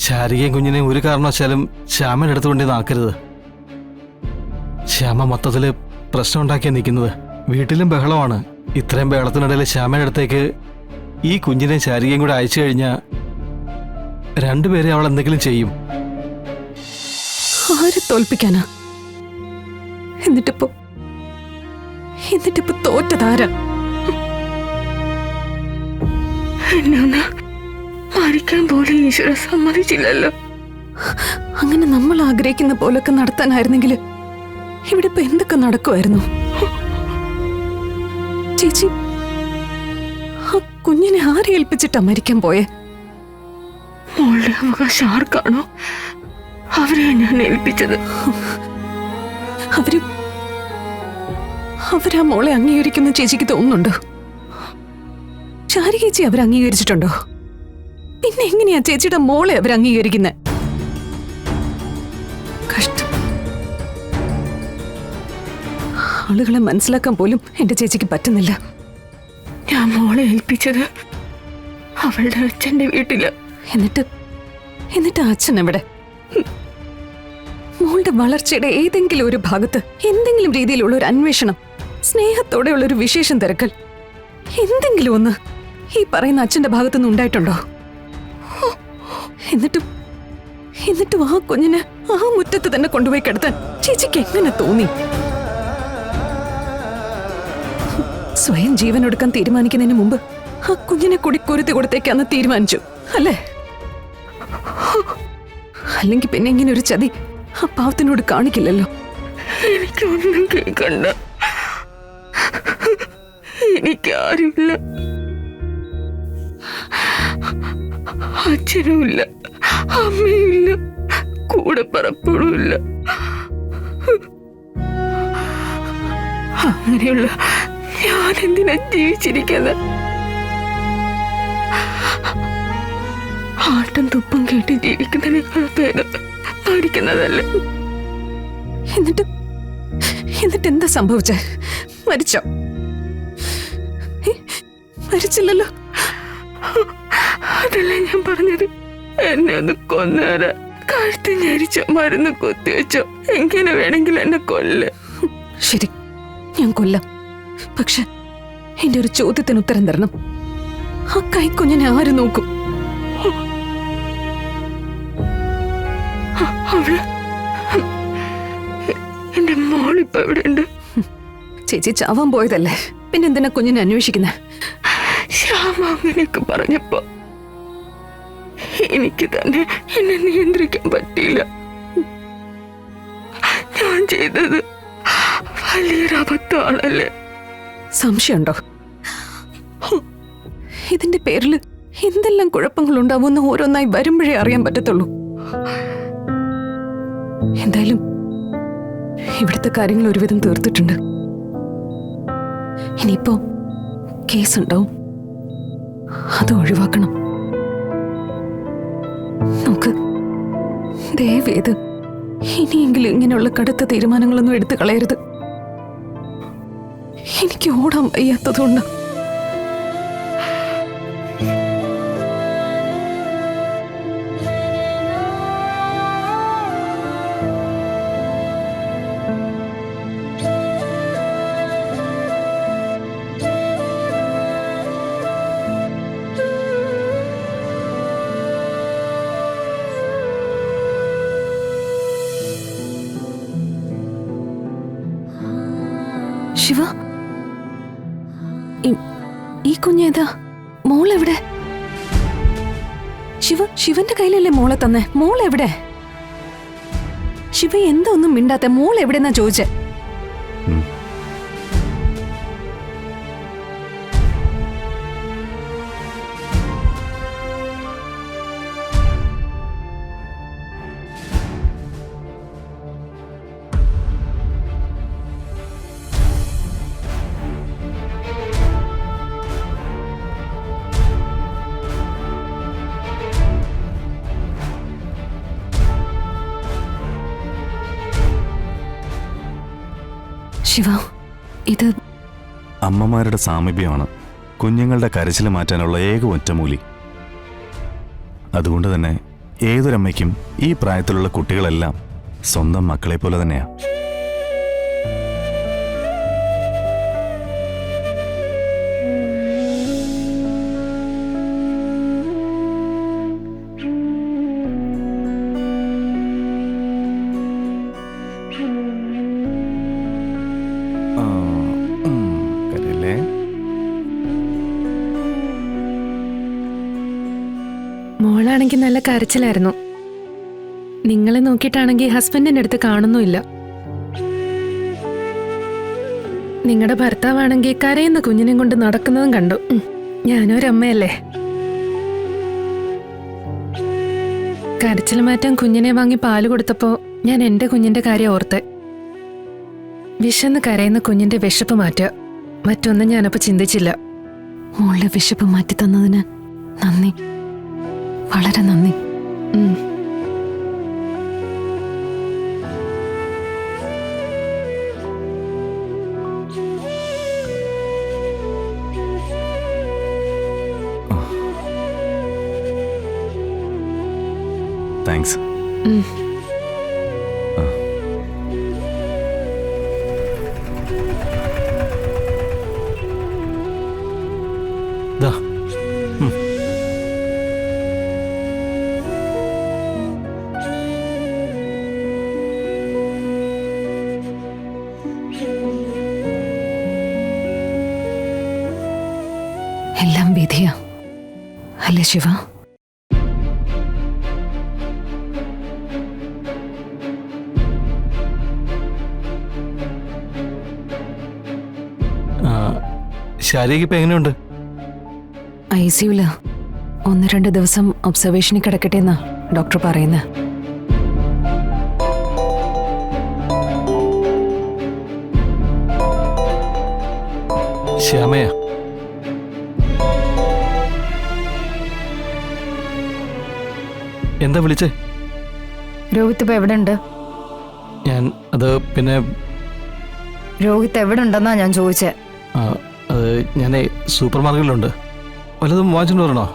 ശാരികയും കുഞ്ഞിനെയും ഒരു കാരണവശാലും ശ്യാമയുടെ അടുത്ത് കൊണ്ടു നാക്കരുത്. ശ്യാമ മൊത്തത്തില് പ്രശ്നം ഉണ്ടാക്കിയാ നിൽക്കുന്നത്. വീട്ടിലും ബഹളമാണ്. ഇത്രയും ബഹളത്തിനിടയിൽ ശ്യാമയുടെ അടുത്തേക്ക് ഈ കുഞ്ഞിനെ ശാരികയും കൂടെ അയച്ചു കഴിഞ്ഞാൽ രണ്ടുപേരെ അവൾ എന്തെങ്കിലും ചെയ്യും. ആരെ തോൽപ്പിക്കാനാ? എന്നിട്ടിപ്പോ തോറ്റതാരാ? എന്നെ മരിക്കാൻ പോലും ഈശ്വര സമ്മതിച്ചില്ലല്ലോ. അങ്ങനെ നമ്മൾ ആഗ്രഹിക്കുന്ന പോലൊക്കെ നടത്താനായിരുന്നെങ്കിൽ ഇവിടെ ഇപ്പൊ എന്തൊക്കെ നടക്കുമായിരുന്നു? ചേച്ചി, ആ കുഞ്ഞിനെ ആരെ ഏൽപ്പിച്ചിട്ടാ മരിക്കാൻ പോയെ? മോളുടെ അവകാശം ആർക്കാണോ അവരെ ഞാൻ ഏൽപ്പിച്ചത്. അവരാ മോളെ അംഗീകരിക്കുന്ന ചേച്ചിക്ക് തോന്നുന്നുണ്ടോ? ശാരിക ചേച്ചി അവരെ അംഗീകരിച്ചിട്ടുണ്ടോ? പിന്നെ എങ്ങനെയാ ചേച്ചിയുടെ മോളെ അവർ അംഗീകരിക്കുന്നത്? കഷ്ടം. ആളുകളെ മനസ്സിലാക്കാൻ പോലും എന്റെ ചേച്ചിക്ക് പറ്റുന്നില്ല. ഞാൻ മോളെ ഏൽപ്പിച്ചത് അവളുടെ അച്ഛന്റെ വീട്ടില്. എന്നിട്ട് അച്ഛൻ എവിടെ? മോളുടെ വളർച്ചയുടെ ഏതെങ്കിലും ഒരു ഭാഗത്ത് എന്തെങ്കിലും രീതിയിലുള്ള ഒരു അന്വേഷണം, സ്നേഹത്തോടെയുള്ള ഒരു വിശേഷം തിരക്കൽ, എന്തെങ്കിലും ഒന്ന് ഈ പറയുന്ന അച്ഛന്റെ ഭാഗത്തുനിന്ന് ഉണ്ടായിട്ടുണ്ടോ? എന്നിട്ടും ആ കുഞ്ഞിനെ ആ മുറ്റത്ത് തന്നെ കൊണ്ടുപോയി കിടത്താൻ ചേച്ചിക്ക് എങ്ങനെ തോന്നി? സ്വയം ജീവൻ എടുക്കാൻ തീരുമാനിക്കുന്നതിന് മുമ്പ് ആ കുഞ്ഞിനെ കൂടി കുരുത്തി കൊടുത്തേക്കാന്ന് തീരുമാനിച്ചു അല്ലേ? അല്ലെങ്കിൽ പിന്നെ ഇങ്ങനെ ഒരു ചതി ആ പാവത്തിനോട് കാണിക്കില്ലല്ലോ. എനിക്കൊന്നും കേൾക്കണ്ട. എനിക്കാരുമില്ല, അച്ഛനുമില്ല, അമ്മയുമില്ല, കൂടെ പറപ്പുകളുമില്ല. അങ്ങനെയുള്ള ഞാനെന്തിനാ ജീവിച്ചിരിക്കുന്നത്? ആട്ടും തുപ്പും കേട്ട് ജീവിക്കുന്നതിനേക്കാൾ ഭേദം മരിക്കുന്നതല്ലേ. എന്നിട്ട് എന്താ സംഭവിച്ചേ? മരിച്ചോ? മരിച്ചില്ലല്ലോ. അതല്ലേ ഞാൻ പറഞ്ഞത്. എന്നെ ഒന്ന് കൊന്നേരാ. കഴുത്ത് ഞരിച്ചോ, മരുന്ന് കുത്തിവെച്ചോ, എങ്ങനെ വേണമെങ്കിലും എന്നെ കൊല്ല. ശരി, ഞാൻ കൊല്ലാം. പക്ഷെ എന്റെ ഒരു ചോദ്യത്തിന് ഉത്തരം തരണം. ആ കൈക്കുഞ്ഞിനെ ആര് നോക്കും? അവള് എന്റെ മോളിപ്പോ എവിടെയുണ്ട്? ചേച്ചി ചാവാൻ പോയതല്ലേ, പിന്നെ എന്തിനാ കുഞ്ഞിനെ അന്വേഷിക്കുന്നേ? ശ്യാമ അങ്ങനെയൊക്കെ പറഞ്ഞപ്പോ എനിക്ക് തന്നെ എന്നെ നിയന്ത്രിക്കാൻ പറ്റിയില്ല. ഞാൻ ചെയ്തത് വലിയൊരു അബദ്ധമാണല്ലേ? സംശയമുണ്ടോ? ഇതിന്റെ പേരിൽ എന്തെല്ലാം കുഴപ്പങ്ങൾ ഉണ്ടാവുമെന്ന് ഓരോന്നായി വരുമ്പോഴേ അറിയാൻ പറ്റത്തുള്ളൂ. എന്തായാലും ഇവിടുത്തെ കാര്യങ്ങൾ ഒരുവിധം തീർത്തിട്ടുണ്ട്. ഇനിയിപ്പോ കേസുണ്ടാവും, അത് ഒഴിവാക്കണം. നമുക്ക് ദയവേത് ഇനിയെങ്കിലും ഇങ്ങനെയുള്ള കടുത്ത തീരുമാനങ്ങളൊന്നും എടുത്തു കളയരുത്. എനിക്ക് ഓടാൻ വയ്യാത്തതുകൊണ്ട്. ശിവ, ഈ കുഞ്ഞേതാ? മോളെവിടെ? ശിവന്റെ കയ്യിലല്ലേ മോളെ തന്നെ? മോളെവിടെ? ശിവ എന്താ ഒന്നും മിണ്ടാത്ത? മോളെവിടെന്നാ ചോദിച്ചേ? ശിവ, ഇത് അമ്മമാരുടെ സാമീപ്യമാണ് കുഞ്ഞുങ്ങളുടെ കരച്ചിൽ മാറ്റാനുള്ള ഏക ഒറ്റമൂലി. അതുകൊണ്ട് തന്നെ ഏതൊരമ്മയ്ക്കും ഈ പ്രായത്തിലുള്ള കുട്ടികളെല്ലാം സ്വന്തം മക്കളെ പോലെ തന്നെയാ. കരയല്ലേ? മോളാണെങ്കിൽ നല്ല കരച്ചിലായിരുന്നു. നിങ്ങളെ നോക്കിയിട്ടാണെങ്കിൽ ഹസ്ബൻഡിന്റെ അടുത്ത് കാണുന്നുമില്ല. നിങ്ങളുടെ ഭർത്താവാണെങ്കിൽ കരയുന്ന കുഞ്ഞിനെയും കൊണ്ട് നടക്കുന്നതും കണ്ടു. ഞാനൊരമ്മയല്ലേ. കരച്ചിൽ മാറ്റാൻ കുഞ്ഞിനെ വാങ്ങി പാല് കൊടുത്തപ്പോ ഞാൻ എന്റെ കുഞ്ഞിന്റെ കാര്യം ഓർത്തെ. വിശന്ന് കരയുന്ന കുഞ്ഞിന്റെ വിശപ്പ് മാറ്റുക, മറ്റൊന്നും ഞാനപ്പോ ചിന്തിച്ചില്ല. മോളുടെ വിശപ്പ് മാറ്റി തന്നതിന് നന്ദി, വളരെ നന്ദി. ഉം. താങ്ക്സ്. ഉം. ദാ. എല്ലാം വിധിയാ അല്ലേ ശിവ? ശാരിക ഇപ്പൊ എങ്ങനെയുണ്ട്? ICUല് 1-2 ദിവസം ഒബ്സർവേഷനിൽ കിടക്കട്ടെ എന്നാ ഡോക്ടർ പറയുന്നത്. ശ്യാമയാ? എന്താ വിളിച്ചേ? രോഹിത് ഇപ്പൊ എവിടെ ഉണ്ട്? ഞാൻ അത് പിന്നെ രോഹിത് എവിടെ ഉണ്ടെന്നാ ഞാൻ ചോദിച്ചേ. അത് ഞാൻ സൂപ്പർ മാർക്കറ്റിലുണ്ട്. വല്ലതും വാങ്ങിച്ചിട്ട് വരണോ?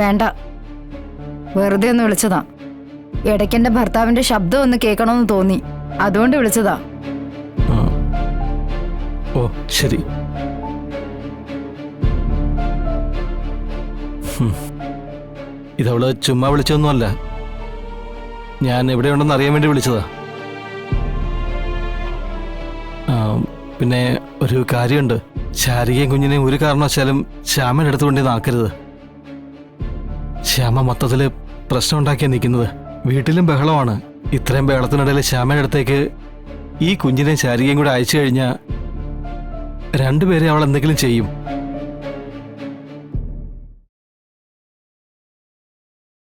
വേണ്ട, വെറുതെ ഒന്ന് വിളിച്ചതാ. ഇടയ്ക്ക് എന്റെ ഭർത്താവിന്റെ ശബ്ദം ഒന്ന് കേൾക്കണമെന്ന് തോന്നി, അതുകൊണ്ട് വിളിച്ചതാ. ഓ ശരി. ഇതവള് ചുമ്മാ വിളിച്ചൊന്നുമല്ല, ഞാൻ എവിടെയുണ്ടെന്ന് അറിയാൻ വേണ്ടി വിളിച്ചതാ. പിന്നെ ഒരു കാര്യമുണ്ട്, ശാരികയും കുഞ്ഞിനെയും ഒരു കാരണവശാലും ശ്യാമയുടെ അടുത്ത് കൊണ്ടേ നാക്കരുത്. ശ്യാമ മൊത്തത്തില് പ്രശ്നം ഉണ്ടാക്കിയാ നിൽക്കുന്നത്. വീട്ടിലും ബഹളമാണ്. ഇത്രയും ബഹളത്തിനിടയിൽ ശ്യാമയുടെ അടുത്തേക്ക് ഈ കുഞ്ഞിനെയും ശാരികയും കൂടെ അയച്ചു കഴിഞ്ഞാൽ രണ്ടുപേരെ അവൾ എന്തെങ്കിലും ചെയ്യും.